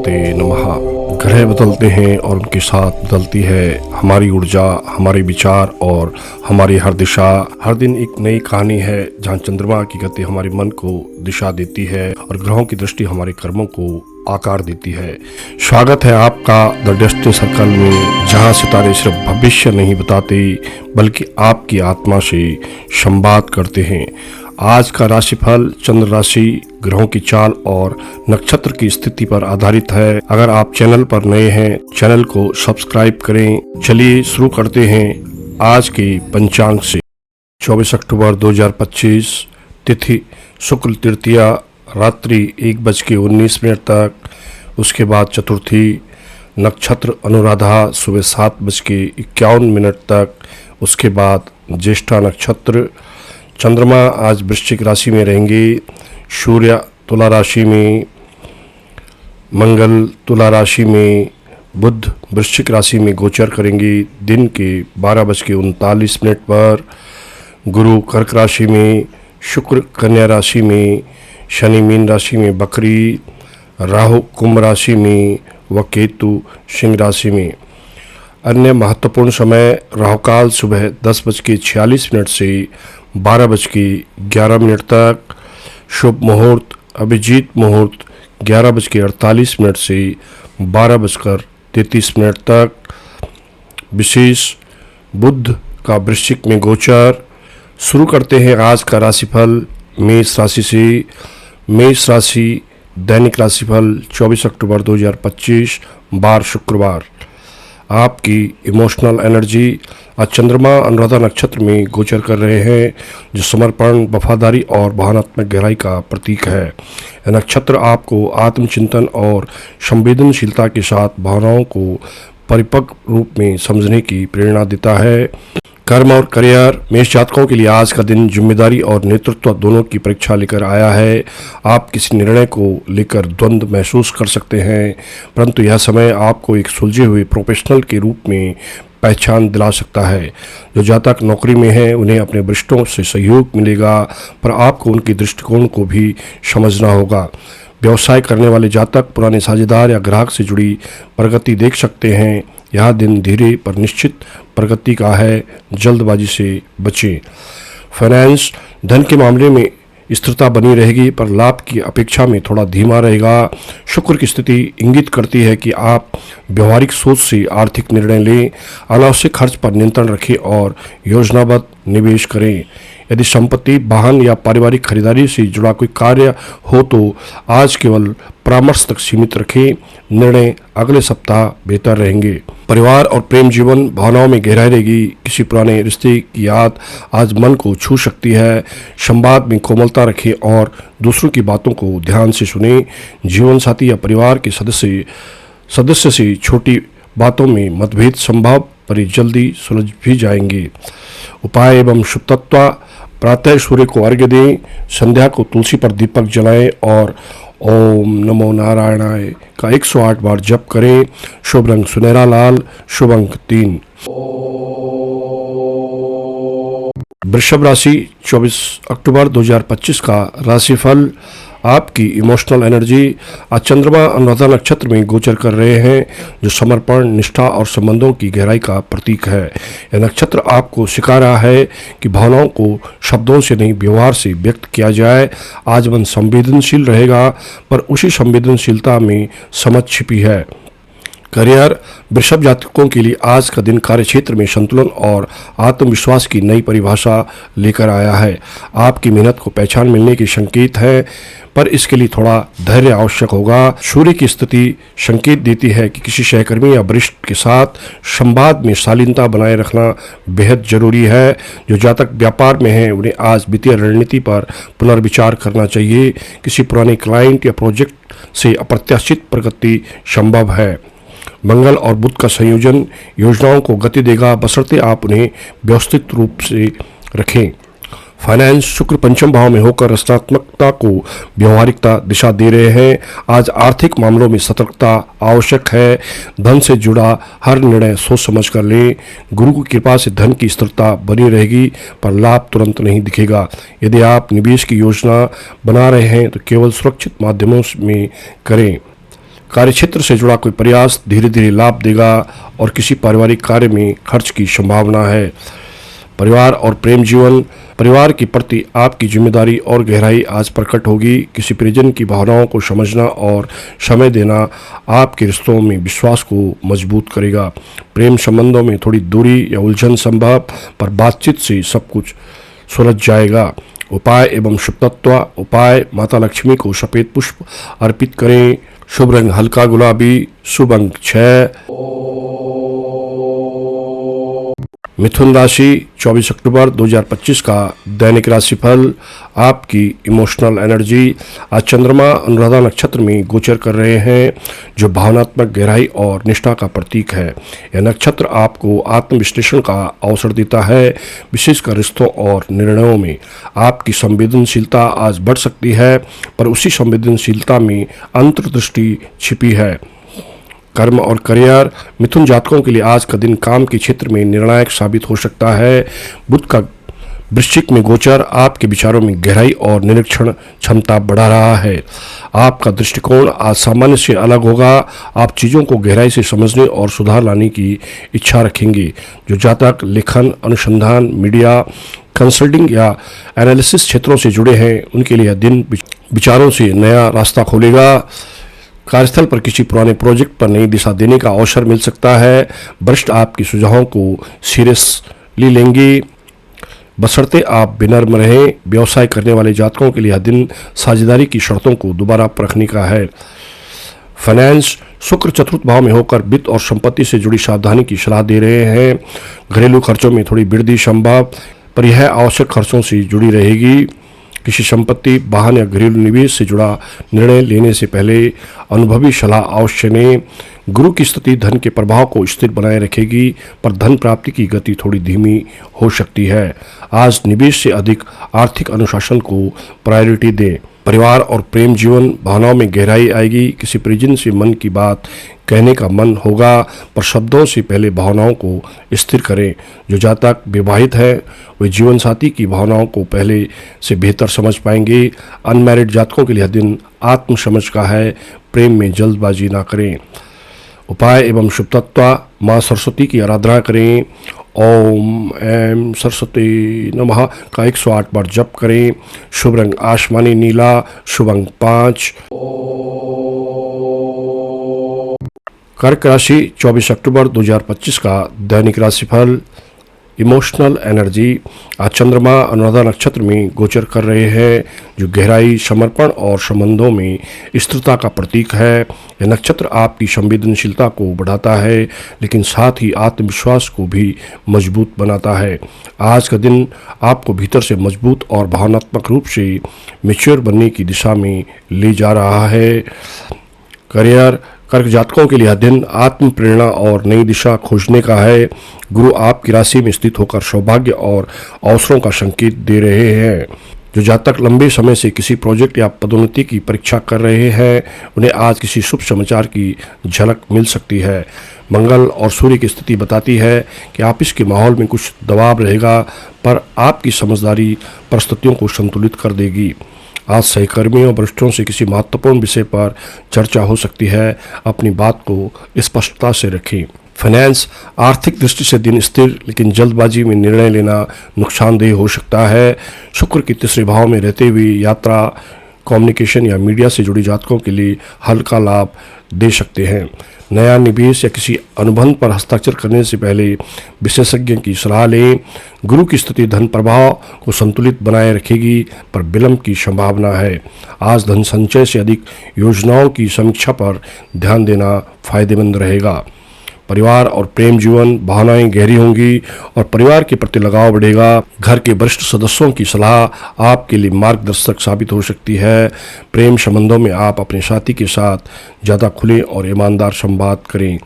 गणपते नमः। ग्रह बदलते हैं और उनके साथ बदलती है हमारी ऊर्जा, हमारे विचार और हमारी हर दिशा। हर दिन एक नई कहानी है जहाँ चंद्रमा की गति हमारे मन को दिशा देती है और ग्रहों की दृष्टि हमारे कर्मों को आकार देती है। स्वागत है आपका द डेस्टिनी सर्कल में, जहाँ सितारे सिर्फ भविष्य नहीं बताते बल्कि आपकी आत्मा से संवाद करते हैं। आज का राशिफल चंद्र राशि, ग्रहों की चाल और नक्षत्र की स्थिति पर आधारित है। अगर आप चैनल पर नए हैं, चैनल को सब्सक्राइब करें। चलिए शुरू करते हैं आज के पंचांग से। 24 अक्टूबर 2025, तिथि शुक्ल तृतीया, रात्रि 1:19 तक, उसके बाद चतुर्थी, नक्षत्र अनुराधा सुबह 7:51 तक, उसके बाद ज्येष्ठा नक्षत्र। चंद्रमा आज वृश्चिक राशि में रहेंगे, सूर्य तुला राशि में, मंगल तुला राशि में, बुध वृश्चिक राशि में गोचर करेंगे दिन के 12:39 पर, गुरु कर्क राशि में, शुक्र कन्या राशि में, शनि मीन राशि में बकरी, राहु कुंभ राशि में व केतु सिंह राशि में। अन्य महत्वपूर्ण समय राहुकाल सुबह 10:46 से 12:11 तक, शुभ मुहूर्त अभिजीत मुहूर्त 11:48 से 12:33 तक, विशेष बुध का वृश्चिक में गोचर। शुरू करते हैं आज का राशिफल मेष राशि से। मेष राशि दैनिक राशिफल 24 अक्टूबर 2025, बार शुक्रवार। आपकी इमोशनल एनर्जी। आज चंद्रमा अनुराधा नक्षत्र में गोचर कर रहे हैं, जो समर्पण, वफादारी और भावनात्मक गहराई का प्रतीक है। यह नक्षत्र आपको आत्मचिंतन और संवेदनशीलता के साथ भावनाओं को परिपक्व रूप में समझने की प्रेरणा देता है। कर्म और करियर। मेष जातकों के लिए आज का दिन जिम्मेदारी और नेतृत्व दोनों की परीक्षा लेकर आया है। आप किसी निर्णय को लेकर द्वंद्व महसूस कर सकते हैं, परंतु यह समय आपको एक सुलझे हुए प्रोफेशनल के रूप में पहचान दिला सकता है। जो जातक नौकरी में हैं उन्हें अपने वरिष्ठों से सहयोग मिलेगा, पर आपको उनके दृष्टिकोण को भी समझना होगा। व्यवसाय करने वाले जातक पुराने साझेदार या ग्राहक से जुड़ी प्रगति देख सकते हैं। यह दिन धीरे पर निश्चित प्रगति का है, जल्दबाजी से बचें। फाइनेंस। धन के मामले में स्थिरता बनी रहेगी, पर लाभ की अपेक्षा में थोड़ा धीमा रहेगा। शुक्र की स्थिति इंगित करती है कि आप व्यवहारिक सोच से आर्थिक निर्णय लें, अनावश्यक खर्च पर नियंत्रण रखें और योजनाबद्ध निवेश करें। यदि संपत्ति, वाहन या पारिवारिक खरीदारी से जुड़ा कोई कार्य हो तो आज केवल परामर्श तक सीमित रखें। निर्णय अगले सप्ताह बेहतर रहेंगे। परिवार और प्रेम जीवन। भावनाओं में गहराई रहेगी। किसी पुराने रिश्ते की याद आज मन को छू सकती है। संवाद में कोमलता रखें और दूसरों की बातों को ध्यान से सुनें। जीवन साथी या परिवार के सदस्य से छोटी बातों में मतभेद संभव, पर ये जल्दी सुलझ भी जाएंगे। उपाय एवं शुभ तत्व। प्रातः सूर्य को अर्घ्य दें, संध्या को तुलसी पर दीपक जलाएं और ओम नमो नारायणाय का 108 बार जप करें। शुभ रंग सुनहरा लाल, शुभ अंक 3। वृषभ राशि 24 अक्टूबर 2025 का राशिफल। आपकी इमोशनल एनर्जी। आज चंद्रमा अनुराधा नक्षत्र में गोचर कर रहे हैं, जो समर्पण, निष्ठा और संबंधों की गहराई का प्रतीक है। यह नक्षत्र आपको सिखा रहा है कि भावनाओं को शब्दों से नहीं, व्यवहार से व्यक्त किया जाए। आज मन संवेदनशील रहेगा, पर उसी संवेदनशीलता में समझ छिपी है। करियर। वृषभ जातकों के लिए आज का दिन कार्यक्षेत्र में संतुलन और आत्मविश्वास की नई परिभाषा लेकर आया है। आपकी मेहनत को पहचान मिलने के संकेत है, पर इसके लिए थोड़ा धैर्य आवश्यक होगा। सूर्य की स्थिति संकेत देती है कि किसी सहकर्मी या वरिष्ठ के साथ संवाद में शालीनता बनाए रखना बेहद जरूरी है। जो जातक व्यापार में हैं उन्हें आज वित्तीय रणनीति पर पुनर्विचार करना चाहिए। किसी पुराने क्लाइंट या प्रोजेक्ट से अप्रत्याशित प्रगति संभव है। मंगल और बुध का संयोजन योजनाओं को गति देगा, बशर्ते आप उन्हें व्यवस्थित रूप से रखें। फाइनेंस। शुक्र पंचम भाव में होकर रचनात्मकता को व्यवहारिकता दिशा दे रहे हैं। आज आर्थिक मामलों में सतर्कता आवश्यक है। धन से जुड़ा हर निर्णय सोच समझ कर लें। गुरु की कृपा से धन की स्थिरता बनी रहेगी, पर लाभ तुरंत नहीं दिखेगा। यदि आप निवेश की योजना बना रहे हैं तो केवल सुरक्षित माध्यमों में करें। कार्यक्षेत्र से जुड़ा कोई प्रयास धीरे धीरे लाभ देगा और किसी पारिवारिक कार्य में खर्च की संभावना है। परिवार और प्रेम जीवन, परिवार के प्रति आपकी जिम्मेदारी और गहराई आज प्रकट होगी। किसी परिजन की भावनाओं को समझना और समय देना आपके रिश्तों में विश्वास को मजबूत करेगा। प्रेम संबंधों में थोड़ी दूरी या उलझन संभव, पर बातचीत से सब कुछ सुलझ जाएगा। उपाय एवं शुभ तत्व। उपाय, माता लक्ष्मी को सफेद पुष्प अर्पित करें। शुभ रंग हल्का गुलाबी। शुभ अंक 6। मिथुन राशि, 24 अक्टूबर 2025 का दैनिक राशिफल। आपकी इमोशनल एनर्जी। आज चंद्रमा अनुराधा नक्षत्र में गोचर कर रहे हैं, जो भावनात्मक गहराई और निष्ठा का प्रतीक है। यह नक्षत्र आपको आत्मविश्लेषण का अवसर देता है, विशेषकर रिश्तों और निर्णयों में। आपकी संवेदनशीलता आज बढ़ सकती है, पर उसी संवेदनशीलता में अंतर्दृष्टि छिपी है। कर्म और करियर। मिथुन जातकों के लिए आज का दिन काम के क्षेत्र में निर्णायक साबित हो सकता है। बुध का वृश्चिक में गोचर आपके विचारों में गहराई और निरीक्षण क्षमता बढ़ा रहा है। आपका दृष्टिकोण आज सामान्य से अलग होगा। आप चीज़ों को गहराई से समझने और सुधार लाने की इच्छा रखेंगे। जो जातक लेखन, अनुसंधान, मीडिया, कंसल्टिंग या एनालिसिस क्षेत्रों से जुड़े हैं, उनके लिए यह दिन विचारों से नया रास्ता खोलेगा। कार्यस्थल पर किसी पुराने प्रोजेक्ट पर नई दिशा देने का अवसर मिल सकता है। वरिष्ठ आपके सुझावों को सीरियसली लेंगे, बशर्ते आप विनम्र रहें। व्यवसाय करने वाले जातकों के लिए यह दिन साझेदारी की शर्तों को दोबारा परखने का है। फाइनेंस। शुक्र चतुर्थ भाव में होकर वित्त और संपत्ति से जुड़ी सावधानी की सलाह दे रहे हैं। घरेलू खर्चों में थोड़ी वृद्धि संभव, पर यह आवश्यक खर्चों से जुड़ी रहेगी। किसी संपत्ति, वाहन या घरेलू निवेश से जुड़ा निर्णय लेने से पहले अनुभवी सलाह अवश्य लें। गुरु की स्थिति धन के प्रभाव को स्थिर बनाए रखेगी, पर धन प्राप्ति की गति थोड़ी धीमी हो सकती है। आज निवेश से अधिक आर्थिक अनुशासन को प्रायोरिटी दें। परिवार और प्रेम जीवन। भावनाओं में गहराई आएगी। किसी परिजन से मन की बात कहने का मन होगा, पर शब्दों से पहले भावनाओं को स्थिर करें। जो जातक विवाहित है, वे जीवन साथी की भावनाओं को पहले से बेहतर समझ पाएंगे। अनमैरिड जातकों के लिए दिन आत्म समझ का है। प्रेम में जल्दबाजी ना करें। उपाय एवं शुभ तत्व। माँ सरस्वती की आराधना करें। ओम ऐं सरस्वती नमः का 108 बार जप करें। शुभ रंग आसमानी नीला। शुभ अंक 5। कर्क राशि, 24 अक्टूबर 2025 का दैनिक राशिफल। Emotional energy. आज चंद्रमा अनुराधा नक्षत्र में गोचर कर रहे हैं, जो गहराई, समर्पण और संबंधों में स्थिरता का प्रतीक है। यह नक्षत्र आपकी संवेदनशीलता को बढ़ाता है, लेकिन साथ ही आत्मविश्वास को भी मजबूत बनाता है। आज का दिन आपको भीतर से मजबूत और भावनात्मक रूप से मैच्योर बनने की दिशा में ले जा रहा है। करियर। कर्क जातकों के लिए यह दिन आत्म प्रेरणा और नई दिशा खोजने का है। गुरु आपकी राशि में स्थित होकर सौभाग्य और अवसरों का संकेत दे रहे हैं। जो जातक लंबे समय से किसी प्रोजेक्ट या पदोन्नति की परीक्षा कर रहे हैं, उन्हें आज किसी शुभ समाचार की झलक मिल सकती है। मंगल और सूर्य की स्थिति बताती है कि ऑफिस के माहौल में कुछ दबाव रहेगा, पर आपकी समझदारी परिस्थितियों को संतुलित कर देगी। आज सहकर्मियों और वरिष्ठों से किसी महत्वपूर्ण विषय पर चर्चा हो सकती है। अपनी बात को स्पष्टता से रखें। फाइनेंस। आर्थिक दृष्टि से दिन स्थिर, लेकिन जल्दबाजी में निर्णय लेना नुकसानदेह हो सकता है। शुक्र के तीसरे भाव में रहते हुए यात्रा, कम्युनिकेशन या मीडिया से जुड़ी जातकों के लिए हल्का लाभ दे सकते हैं। नया निवेश या किसी अनुबंध पर हस्ताक्षर करने से पहले विशेषज्ञ की सलाह लें। गुरु की स्थिति धन प्रभाव को संतुलित बनाए रखेगी, पर विलंब की संभावना है। आज धन संचय से अधिक योजनाओं की समीक्षा पर ध्यान देना फायदेमंद रहेगा। परिवार और प्रेम जीवन। भावनाएं गहरी होंगी और परिवार के प्रति लगाव बढ़ेगा। घर के वरिष्ठ सदस्यों की सलाह आपके लिए मार्गदर्शक साबित हो सकती है। प्रेम संबंधों में आप अपने साथी के साथ ज़्यादा खुले और ईमानदार संवाद करें।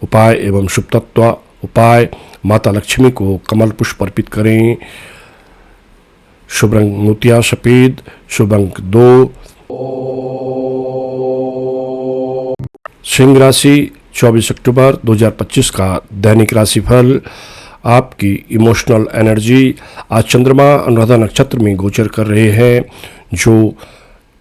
उपाय एवं शुभ तत्व। उपाय, माता लक्ष्मी को कमल पुष्प अर्पित करें। शुभ रंग मोतिया सफेद। शुभ अंक 2। सिंह राशि, 24 अक्टूबर 2025 का दैनिक राशिफल। आपकी इमोशनल एनर्जी। आज चंद्रमा अनुराधा नक्षत्र में गोचर कर रहे हैं, जो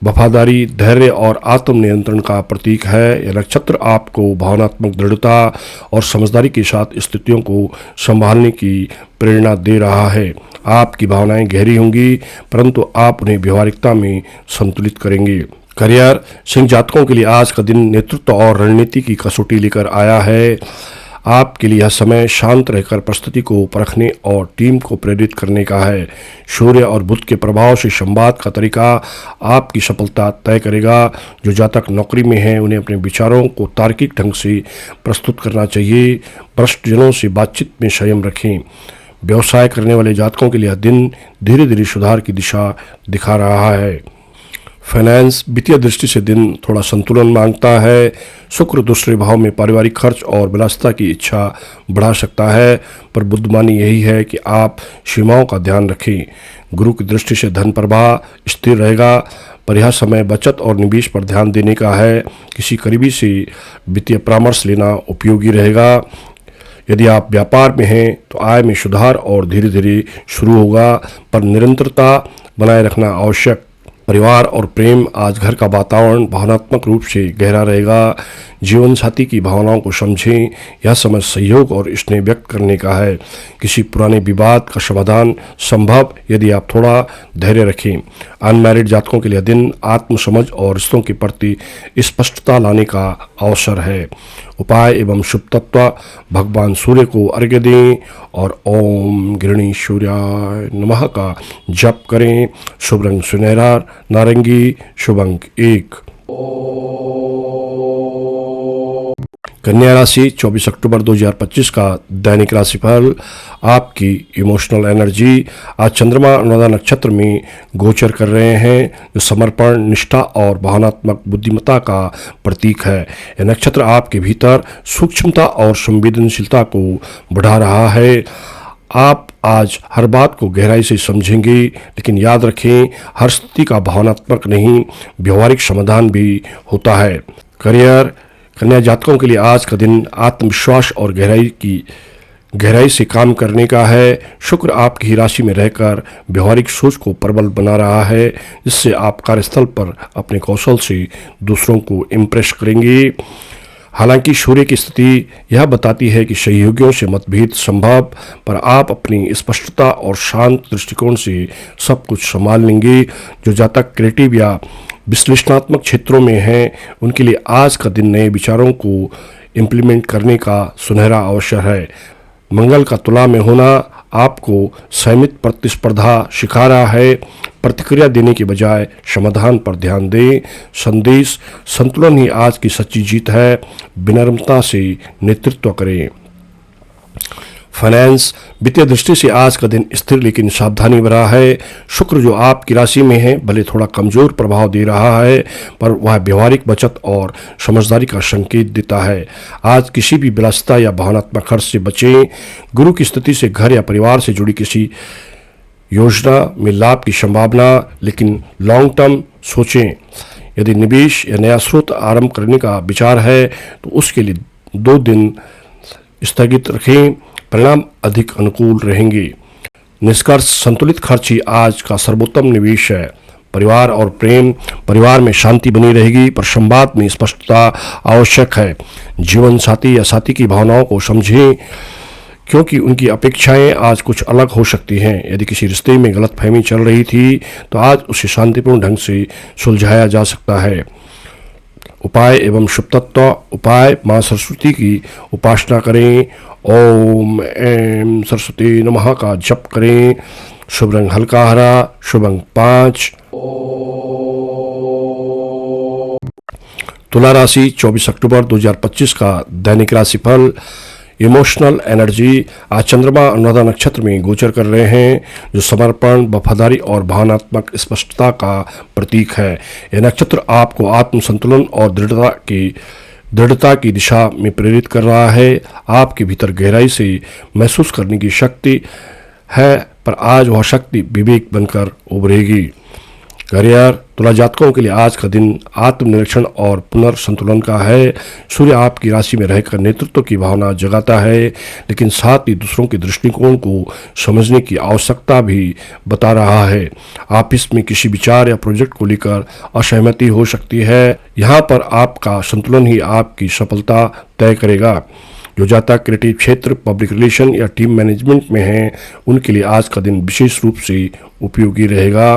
वफादारी, धैर्य और आत्मनियंत्रण का प्रतीक है। यह नक्षत्र आपको भावनात्मक दृढ़ता और समझदारी के साथ स्थितियों को संभालने की प्रेरणा दे रहा है। आपकी भावनाएं गहरी होंगी, परंतु आप उन्हें व्यवहारिकता में संतुलित करेंगे। करियर, सिंह जातकों के लिए आज का दिन नेतृत्व और रणनीति की कसौटी लेकर आया है। आपके लिए यह समय शांत रहकर परिस्थिति को परखने और टीम को प्रेरित करने का है। सूर्य और बुध के प्रभाव से संवाद का तरीका आपकी सफलता तय करेगा। जो जातक नौकरी में हैं उन्हें अपने विचारों को तार्किक ढंग से प्रस्तुत करना चाहिए। भ्रष्ट जनों से बातचीत में संयम रखें। व्यवसाय करने वाले जातकों के लिए यह दिन धीरे धीरे सुधार की दिशा दिखा रहा है। फाइनेंस, वित्तीय दृष्टि से दिन थोड़ा संतुलन मांगता है। शुक्र दूसरे भाव में पारिवारिक खर्च और विलासिता की इच्छा बढ़ा सकता है, पर बुद्धिमानी यही है कि आप सीमाओं का ध्यान रखें। गुरु की दृष्टि से धन प्रवाह स्थिर रहेगा, पर यह समय बचत और निवेश पर ध्यान देने का है। किसी करीबी से वित्तीय परामर्श लेना उपयोगी रहेगा। यदि आप व्यापार में हैं तो आय में सुधार और धीरे धीरे शुरू होगा, पर निरंतरता बनाए रखना आवश्यक। परिवार और प्रेम, आज घर का वातावरण भावनात्मक रूप से गहरा रहेगा। जीवन साथी की भावनाओं को समझें। यह समय सहयोग और स्नेह व्यक्त करने का है। किसी पुराने विवाद का समाधान संभव यदि आप थोड़ा धैर्य रखें। अनमैरिड जातकों के लिए दिन आत्मसमझ और रिश्तों के प्रति स्पष्टता लाने का अवसर है। उपाय एवं शुभ तत्व, भगवान सूर्य को अर्घ्य दें और ओम गृणी सूर्याय नमः का जप करें। शुभ रंग सुनहरा नारंगी, शुभ अंक 1। कन्या राशि, 24 अक्टूबर 2025 का दैनिक राशिफल। आपकी इमोशनल एनर्जी, आज चंद्रमा अनुराधा नक्षत्र में गोचर कर रहे हैं, जो समर्पण, निष्ठा और भावनात्मक बुद्धिमत्ता का प्रतीक है। यह नक्षत्र आपके भीतर सूक्ष्मता और संवेदनशीलता को बढ़ा रहा है। आप आज हर बात को गहराई से समझेंगे, लेकिन याद रखें, हर स्थिति का भावनात्मक नहीं, व्यवहारिक समाधान भी होता है। करियर, कन्या जातकों के लिए आज का दिन आत्मविश्वास और गहराई से काम करने का है। शुक्र आपकी ही राशि में रहकर व्यवहारिक सोच को प्रबल बना रहा है, जिससे आप कार्यस्थल पर अपने कौशल से दूसरों को इम्प्रेस करेंगे। हालांकि सूर्य की स्थिति यह बताती है कि सहयोगियों से मतभेद संभव, पर आप अपनी स्पष्टता और शांत दृष्टिकोण से सब कुछ संभाल लेंगे। जो जातक क्रिएटिव या विश्लेषणात्मक क्षेत्रों में हैं, उनके लिए आज का दिन नए विचारों को इम्प्लीमेंट करने का सुनहरा अवसर है। मंगल का तुला में होना आपको संयमित प्रतिस्पर्धा सिखा रहा है। प्रतिक्रिया देने के बजाय समाधान पर ध्यान दें। संदेश, संतुलन ही आज की सच्ची जीत है। विनम्रता से नेतृत्व करें। फाइनेंस, वित्तीय दृष्टि से आज का दिन स्थिर लेकिन सावधानी भरा है। शुक्र जो आपकी राशि में है, भले थोड़ा कमजोर प्रभाव दे रहा है, पर वह व्यवहारिक बचत और समझदारी का संकेत देता है। आज किसी भी विलासिता या भावनात्मक खर्च से बचें। गुरु की स्थिति से घर या परिवार से जुड़ी किसी योजना में लाभ की संभावना, लेकिन लॉन्ग टर्म सोचें। यदि निवेश या नया स्रोत आरंभ करने का विचार है तो उसके लिए 2 दिन स्थगित रखें, परिणाम अधिक अनुकूल रहेंगे। निष्कर्ष, संतुलित खर्च ही आज का सर्वोत्तम निवेश है। परिवार और प्रेम, परिवार में शांति बनी रहेगी, पर संवाद में स्पष्टता आवश्यक है। जीवन साथी या साथी की भावनाओं को समझें, क्योंकि उनकी अपेक्षाएं आज कुछ अलग हो सकती हैं। यदि किसी रिश्ते में गलतफहमी चल रही थी तो आज उसे शांतिपूर्ण ढंग से सुलझाया जा सकता है। उपाय एवं शुभ तत्व, उपाय, माँ सरस्वती की उपासना करें। ओम ऐं सरस्वती नमः का जप करें। शुभ रंग हल्का हरा, शुभ अंक 5। तुला राशि, 24 अक्टूबर 2025 का दैनिक राशिफल। इमोशनल एनर्जी, आज चंद्रमा अनुराधा नक्षत्र में गोचर कर रहे हैं, जो समर्पण, वफादारी और भावनात्मक स्पष्टता का प्रतीक है। यह नक्षत्र आपको आत्मसंतुलन और दृढ़ता की दिशा में प्रेरित कर रहा है। आपके भीतर गहराई से महसूस करने की शक्ति है, पर आज वह शक्ति विवेक बनकर उभरेगी। करियर तुला जातकों के लिए आज का दिन आत्मनिरीक्षण और पुनर्संतुलन का है। सूर्य आपकी राशि में रहकर नेतृत्व की भावना जगाता है, लेकिन साथ ही दूसरों के दृष्टिकोण को समझने की आवश्यकता भी बता रहा है। ऑफिस में किसी विचार या प्रोजेक्ट को लेकर असहमति हो सकती है। यहाँ पर आपका संतुलन ही आपकी सफलता तय करेगा। जो जातक क्रिएटिव क्षेत्र, पब्लिक रिलेशन या टीम मैनेजमेंट में हैं, उनके लिए आज का दिन विशेष रूप से उपयोगी रहेगा।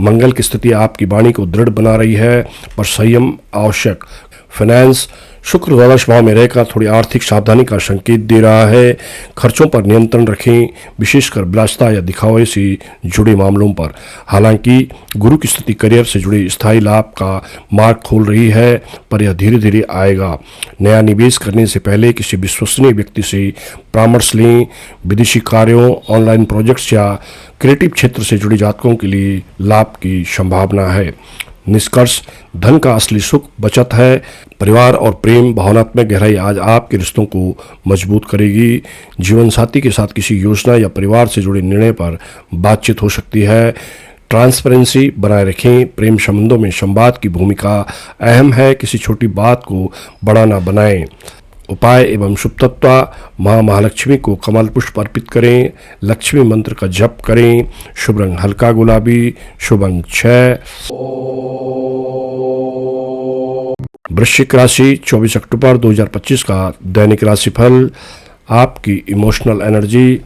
मंगल की स्थिति आपकी वाणी को दृढ़ बना रही है, पर संयम आवश्यक। फाइनेंस, शुक्र द्वादश भाव में रहकर थोड़ी आर्थिक सावधानी का संकेत दे रहा है। खर्चों पर नियंत्रण रखें, विशेषकर विलासिता या दिखावे से जुड़े मामलों पर। हालांकि गुरु की स्थिति करियर से जुड़े स्थायी लाभ का मार्ग खोल रही है, पर यह धीरे धीरे आएगा। नया निवेश करने से पहले किसी विश्वसनीय व्यक्ति से परामर्श लें। विदेशी कार्यों, ऑनलाइन प्रोजेक्ट्स या क्रिएटिव क्षेत्र से जुड़े जातकों के लिए लाभ की संभावना है। निष्कर्ष, धन का असली सुख बचत है। परिवार और प्रेम भावनात्मक गहराई आज आपके रिश्तों को मजबूत करेगी। जीवन साथी के साथ किसी योजना या परिवार से जुड़े निर्णय पर बातचीत हो सकती है। ट्रांसपेरेंसी बनाए रखें। प्रेम संबंधों में संवाद की भूमिका अहम है। किसी छोटी बात को बड़ा न बनाएं। उपाय एवं शुभ तत्व, माँ महालक्ष्मी को कमल पुष्प अर्पित करें। लक्ष्मी मंत्र का जप करें। शुभ रंग हल्का गुलाबी, शुभ अंक 6। वृश्चिक राशि 24 अक्टूबर 2025 का दैनिक राशिफल। आपकी इमोशनल एनर्जी,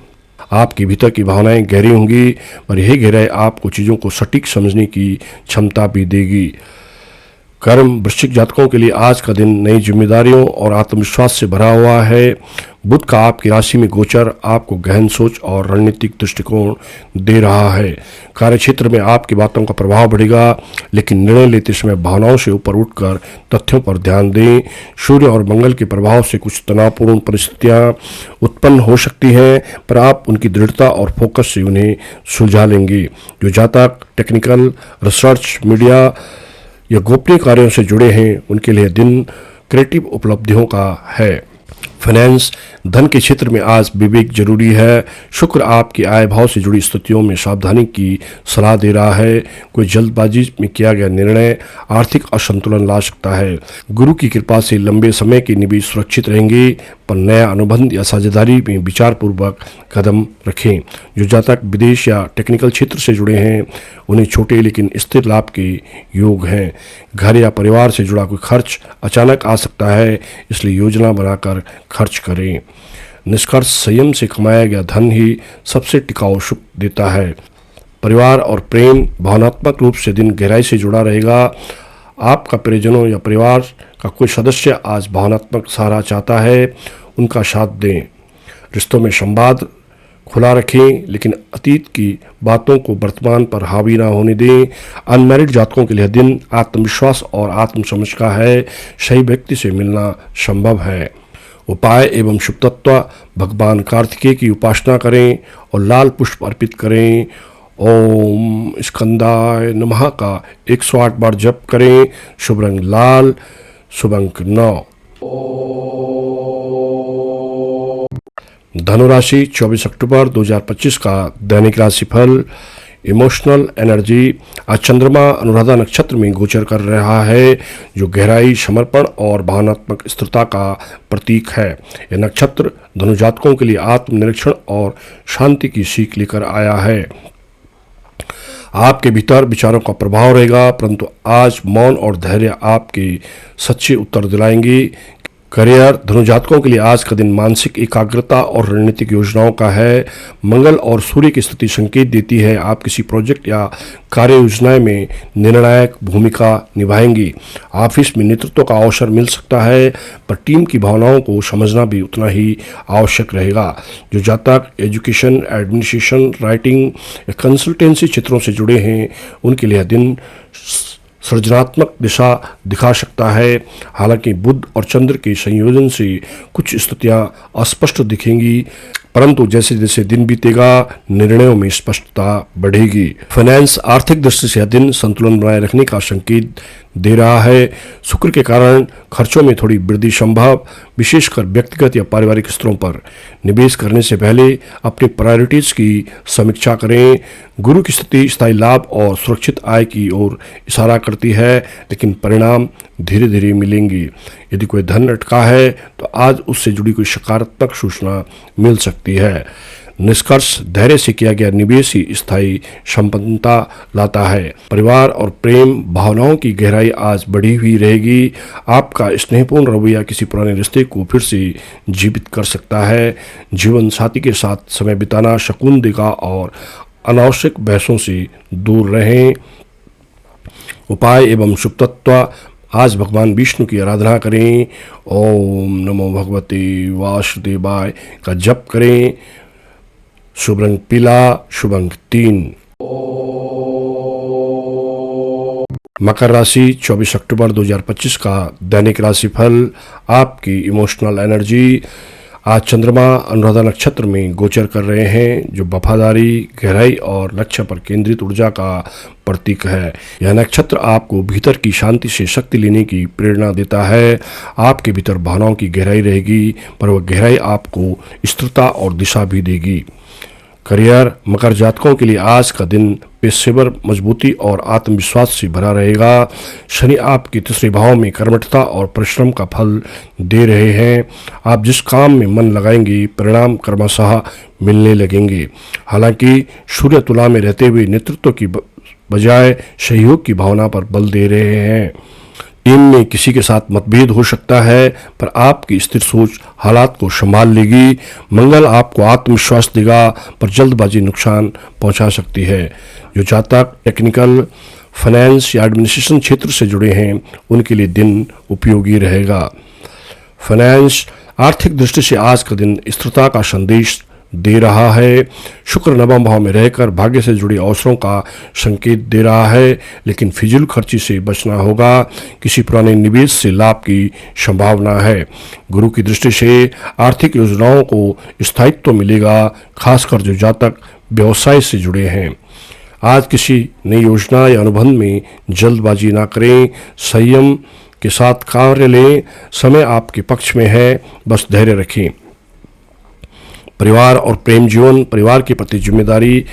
आपके भीतर की भावनाएं गहरी होंगी, पर यही गहराई आपको चीज़ों को सटीक समझने की क्षमता भी देगी। कर्म, वृश्चिक जातकों के लिए आज का दिन नई जिम्मेदारियों और आत्मविश्वास से भरा हुआ है। बुध का आपकी राशि में गोचर आपको गहन सोच और रणनीतिक दृष्टिकोण दे रहा है। कार्यक्षेत्र में आपकी बातों का प्रभाव बढ़ेगा, लेकिन निर्णय लेते समय भावनाओं से ऊपर उठकर तथ्यों पर ध्यान दें। सूर्य और मंगल के प्रभाव से कुछ तनावपूर्ण परिस्थितियां उत्पन्न हो सकती हैं, पर आप उनकी दृढ़ता और फोकस से उन्हें सुलझा लेंगे। जो जातक टेक्निकल, रिसर्च, मीडिया या गोपनीय कार्यों से जुड़े हैं, उनके लिए दिन क्रिएटिव उपलब्धियों का है। फाइनेंस, धन के क्षेत्र में आज विवेक जरूरी है। शुक्र आपकी आय भाव से जुड़ी स्थितियों में सावधानी की सलाह दे रहा है। कोई जल्दबाजी में किया गया निर्णय आर्थिक असंतुलन ला सकता है। गुरु की कृपा से लंबे समय के निवेश सुरक्षित रहेंगे, पर नया अनुबंध या साझेदारी में विचारपूर्वक कदम रखें। जो जातक विदेश या टेक्निकल क्षेत्र से जुड़े हैं, उन्हें छोटे लेकिन स्थिर लाभ के योग हैं। घर या परिवार से जुड़ा कोई खर्च अचानक आ सकता है, इसलिए योजना बनाकर खर्च करें। निष्कर्ष, संयम से कमाया गया धन ही सबसे टिकाऊ सुख देता है। परिवार और प्रेम, भावनात्मक रूप से दिन गहराई से जुड़ा रहेगा। आपका परिजनों या परिवार का कोई सदस्य आज भावनात्मक सहारा चाहता है, उनका साथ दें। रिश्तों में संवाद खुला रखें, लेकिन अतीत की बातों को वर्तमान पर हावी ना होने दें। अनमैरिड जातकों के लिए दिन आत्मविश्वास और आत्मसमझ का है। सही व्यक्ति से मिलना संभव है। उपाय एवं शुभ तत्व, भगवान कार्तिकेय की उपासना करें और लाल पुष्प अर्पित करें। ओम स्कंदाय नमः का 108 बार जप करें। शुभ रंग लाल, शुभ अंक 9। धनुराशि 24 अक्टूबर 2025 का दैनिक राशिफल। इमोशनल एनर्जी, आज चंद्रमा अनुराधा नक्षत्र में गोचर कर रहा है, जो गहराई, समर्पण और भावनात्मक स्थिरता का प्रतीक है। यह नक्षत्र धनु जातकों के लिए आत्मनिरीक्षण और शांति की सीख लेकर आया है। आपके भीतर विचारों का प्रभाव रहेगा, परंतु आज मौन और धैर्य आपके सच्चे उत्तर दिलाएंगे। करियर, धनु जातकों के लिए आज का दिन मानसिक एकाग्रता और रणनीतिक योजनाओं का है। मंगल और सूर्य की स्थिति संकेत देती है आप किसी प्रोजेक्ट या कार्य योजना में निर्णायक भूमिका निभाएंगी। ऑफिस में नेतृत्व का अवसर मिल सकता है, पर टीम की भावनाओं को समझना भी उतना ही आवश्यक रहेगा। जो जातक एजुकेशन, एडमिनिस्ट्रेशन, राइटिंग या कंसल्टेंसी क्षेत्रों से जुड़े हैं, उनके लिए दिन सृजनात्मक दिशा दिखा सकता है। हालांकि बुध और चंद्र के संयोजन से कुछ स्थितियां अस्पष्ट दिखेंगी, परंतु जैसे जैसे दिन बीतेगा निर्णयों में स्पष्टता बढ़ेगी। फाइनेंस आर्थिक दृष्टि से यह दिन संतुलन बनाए रखने का संकेत दे रहा है। शुक्र के कारण खर्चों में थोड़ी वृद्धि संभव, विशेषकर व्यक्तिगत या पारिवारिक स्तरों पर। निवेश करने से पहले अपनी प्रायोरिटीज की समीक्षा करें। गुरु की स्थिति स्थायी लाभ और सुरक्षित आय की ओर इशारा करती है, लेकिन परिणाम धीरे धीरे मिलेंगे। यदि कोई धन अटका है तो आज उससे जुड़ी कोई सकारात्मक सूचना मिल सकती है। निष्कर्ष, धैर्य से किया गया निवेश ही स्थायी संपन्नता लाता है। परिवार और प्रेम भावनाओं की गहराई आज बढ़ी हुई रहेगी। आपका स्नेहपूर्ण रवैया किसी पुराने रिश्ते को फिर से जीवित कर सकता है। जीवन साथी के साथ समय बिताना सुकून देगा और अनावश्यक बहसों से दूर रहें। उपाय एवं शुभ तत्व, आज भगवान विष्णु की आराधना करें। ओम नमो भगवते वासुदेवाय का जप करें। शुभ रंग पीला, शुभ अंक 3। मकर राशि 24 अक्टूबर 2025 का दैनिक राशिफल। आपकी इमोशनल एनर्जी। आज चंद्रमा अनुराधा नक्षत्र में गोचर कर रहे हैं, जो वफादारी, गहराई और लक्ष्य पर केंद्रित ऊर्जा का प्रतीक है। यह नक्षत्र आपको भीतर की शांति से शक्ति लेने की प्रेरणा देता है। आपके भीतर भावनाओं की गहराई रहेगी, पर वह गहराई आपको स्थिरता और दिशा भी देगी। करियर, मकर जातकों के लिए आज का दिन पेशेवर मजबूती और आत्मविश्वास से भरा रहेगा। शनि आपके तीसरे भाव में कर्मठता और परिश्रम का फल दे रहे हैं। आप जिस काम में मन लगाएंगे परिणाम क्रमशः मिलने लगेंगे। हालांकि सूर्य तुला में रहते हुए नेतृत्व की बजाय सहयोग की भावना पर बल दे रहे हैं। टीम में किसी के साथ मतभेद हो सकता है, पर आपकी स्थिर सोच हालात को संभाल लेगी। मंगल आपको आत्मविश्वास देगा, पर जल्दबाजी नुकसान पहुंचा सकती है। जो जातक टेक्निकल, फाइनेंस या एडमिनिस्ट्रेशन क्षेत्र से जुड़े हैं, उनके लिए दिन उपयोगी रहेगा। फाइनेंस आर्थिक दृष्टि से आज का दिन स्थिरता का संदेश दे रहा है। शुक्र नवम भाव में रहकर भाग्य से जुड़े अवसरों का संकेत दे रहा है, लेकिन फिजूल खर्ची से बचना होगा। किसी पुराने निवेश से लाभ की संभावना है। गुरु की दृष्टि से आर्थिक योजनाओं को स्थायित्व मिलेगा, खासकर जो जातक व्यवसाय से जुड़े हैं। आज किसी नई योजना या अनुबंध में जल्दबाजी ना करें, संयम के साथ कार्य लें। समय आपके पक्ष में है, बस धैर्य रखें। परिवार और प्रेम जीवन, परिवार के प्रति जिम्मेदारी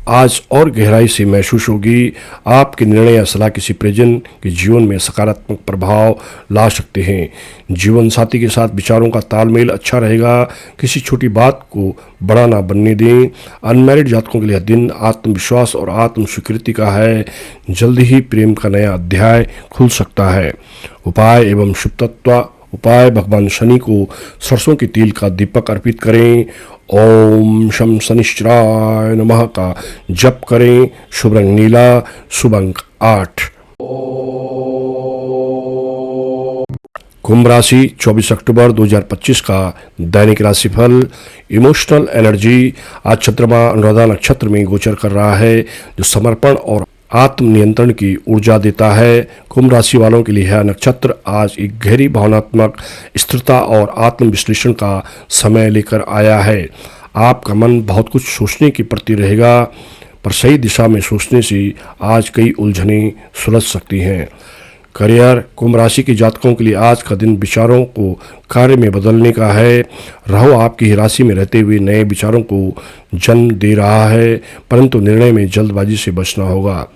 आज और गहराई से महसूस होगी। आपके निर्णय या सलाह किसी परिजन के जीवन में सकारात्मक प्रभाव ला सकते हैं। जीवन साथी के साथ विचारों का तालमेल अच्छा रहेगा। किसी छोटी बात को बड़ा ना बनने दें। अनमैरिड जातकों के लिए दिन आत्मविश्वास और आत्म स्वीकृति का है। जल्द ही प्रेम का नया अध्याय खुल सकता है। उपाय एवं शुभ तत्व, उपाय भगवान शनि को सरसों के तेल का दीपक अर्पित करें। ओम शम शनिश्चराय नमः का जप करें। शुभ रंग नीला, शुभ अंक 8। कुंभ राशि 24 अक्टूबर 2025 का दैनिक राशिफल। इमोशनल एनर्जी, आज चंद्रमा अनुराधा नक्षत्र में गोचर कर रहा है, जो समर्पण और आत्म नियंत्रण की ऊर्जा देता है। कुंभ राशि वालों के लिए यह नक्षत्र आज एक गहरी भावनात्मक स्थिरता और आत्म विश्लेषण का समय लेकर आया है। आपका मन बहुत कुछ सोचने के प्रति रहेगा, पर सही दिशा में सोचने से आज कई उलझनें सुलझ सकती हैं। करियर, कुंभ राशि के जातकों के लिए आज का दिन विचारों को कार्य में बदलने का है। राहु आपकी राशि में रहते हुए नए विचारों को जन्म दे रहा है, परंतु निर्णय में जल्दबाजी से बचना होगा।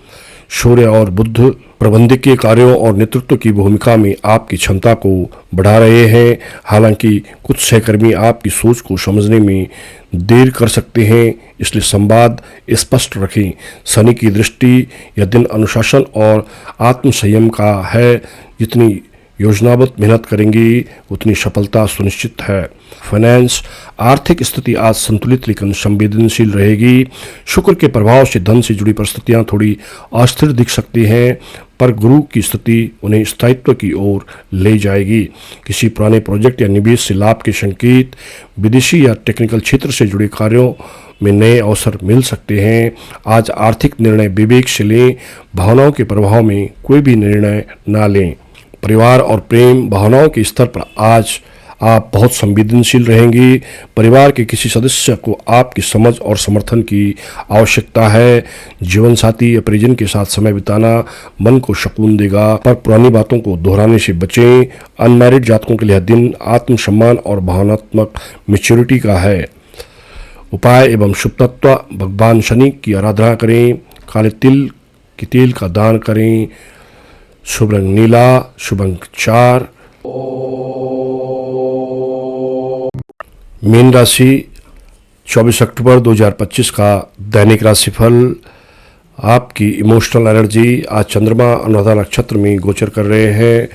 सूर्य और बुध प्रबंधकीय कार्यों और नेतृत्व की भूमिका में आपकी क्षमता को बढ़ा रहे हैं। हालांकि कुछ सहकर्मी आपकी सोच को समझने में देर कर सकते हैं, इसलिए संवाद स्पष्ट रखें। शनि की दृष्टि यह दिन अनुशासन और आत्म संयम का है। जितनी योजनाबद्ध मेहनत करेंगी उतनी सफलता सुनिश्चित है। फाइनेंस, आर्थिक स्थिति आज संतुलित लेकिन संवेदनशील रहेगी। शुक्र के प्रभाव से धन से जुड़ी परिस्थितियां थोड़ी अस्थिर दिख सकती हैं, पर गुरु की स्थिति उन्हें स्थायित्व की ओर ले जाएगी। किसी पुराने प्रोजेक्ट या निवेश से लाभ के संकेत, विदेशी या टेक्निकल क्षेत्र से जुड़े कार्यों में नए अवसर मिल सकते हैं। आज आर्थिक निर्णय विवेक से लें, भावनाओं के प्रभाव में कोई भी निर्णय ना लें। परिवार और प्रेम भावनाओं के स्तर पर आज आप बहुत संवेदनशील रहेंगी। परिवार के किसी सदस्य को आपकी समझ और समर्थन की आवश्यकता है। जीवन साथी या परिजन के साथ समय बिताना मन को सुकून देगा, पर पुरानी बातों को दोहराने से बचें। अनमैरिड जातकों के लिए यह दिन आत्मसम्मान और भावनात्मक मैच्योरिटी का है। उपाय एवं शुभ तत्व: भगवान शनि की आराधना करें, काले तिल के तेल का दान करें, शुभ रंग नीला, शुभ अंक 4। मीन राशि 24 अक्टूबर 2025 का दैनिक राशिफल। आपकी इमोशनल एनर्जी आज चंद्रमा अनुराधा नक्षत्र में गोचर कर रहे हैं,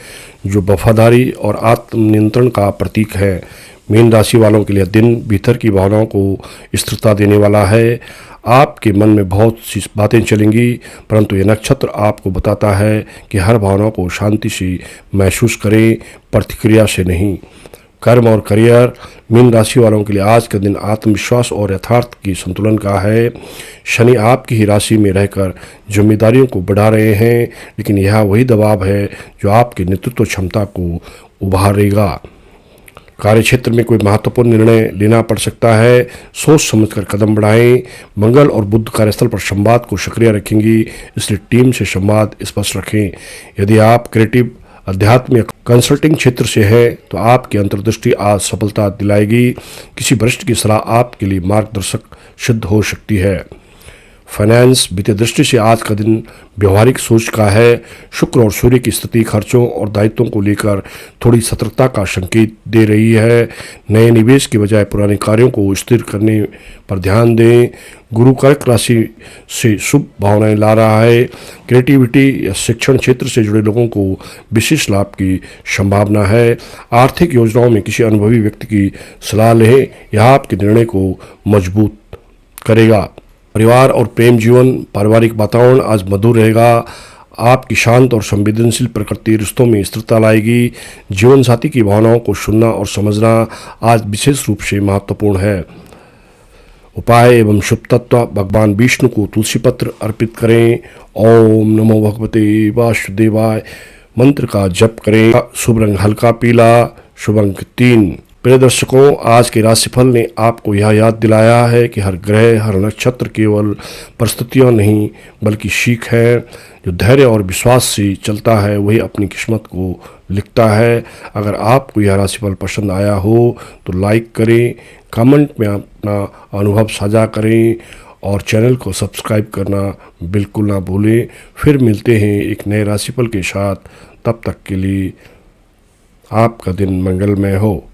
जो वफादारी और आत्मनियंत्रण का प्रतीक है। मीन राशि वालों के लिए दिन भीतर की भावनाओं को स्थिरता देने वाला है। आपके मन में बहुत सी बातें चलेंगी, परंतु यह नक्षत्र आपको बताता है कि हर भावना को शांति से महसूस करें, प्रतिक्रिया से नहीं। कर्म और करियर: मीन राशि वालों के लिए आज का दिन आत्मविश्वास और यथार्थ की संतुलन का है। शनि आपकी ही राशि में रहकर जिम्मेदारियों को बढ़ा रहे हैं, लेकिन यह वही दबाव है जो आपकी नेतृत्व क्षमता को उभारेगा। कार्यक्षेत्र में कोई महत्वपूर्ण निर्णय लेना पड़ सकता है, सोच समझकर कदम बढ़ाएं। मंगल और बुध कार्यस्थल पर संवाद को सक्रिय रखेंगी, इसलिए टीम से संवाद स्पष्ट रखें। यदि आप क्रिएटिव, अध्यात्म या कंसल्टिंग क्षेत्र से है तो आपकी अंतर्दृष्टि आज सफलता दिलाएगी। किसी वरिष्ठ की सलाह आपके लिए मार्गदर्शक सिद्ध हो सकती है। फाइनेंस: वित्तीय दृष्टि से आज का दिन व्यवहारिक सोच का है। शुक्र और सूर्य की स्थिति खर्चों और दायित्वों को लेकर थोड़ी सतर्कता का संकेत दे रही है। नए निवेश के बजाय पुराने कार्यों को स्थिर करने पर ध्यान दें। गुरु कर्क राशि से शुभ भावनाएं ला रहा है। क्रिएटिविटी या शिक्षण क्षेत्र से जुड़े लोगों को विशेष लाभ की संभावना है। आर्थिक योजनाओं में किसी अनुभवी व्यक्ति की सलाह लें, यह आपके निर्णय को मजबूत करेगा। परिवार और प्रेम जीवन: पारिवारिक वातावरण आज मधुर रहेगा। आपकी शांत और संवेदनशील प्रकृति रिश्तों में स्थिरता लाएगी। जीवन साथी की भावनाओं को सुनना और समझना आज विशेष रूप से महत्वपूर्ण है। उपाय एवं शुभ तत्व: भगवान विष्णु को तुलसी पत्र अर्पित करें। ओम नमो भगवते वासुदेवाय मंत्र का जप करें। शुभ रंग हल्का पीला, शुभ अंक 3। प्रिय दर्शकों, आज के राशिफल ने आपको यह याद दिलाया है कि हर ग्रह, हर नक्षत्र केवल परिस्थितियां नहीं बल्कि सीख है। जो धैर्य और विश्वास से चलता है वही अपनी किस्मत को लिखता है। अगर आपको यह राशिफल पसंद आया हो तो लाइक करें, कमेंट में अपना अनुभव साझा करें और चैनल को सब्सक्राइब करना बिल्कुल ना भूलें। फिर मिलते हैं एक नए राशिफल के साथ। तब तक के लिए आपका दिन मंगलमय हो।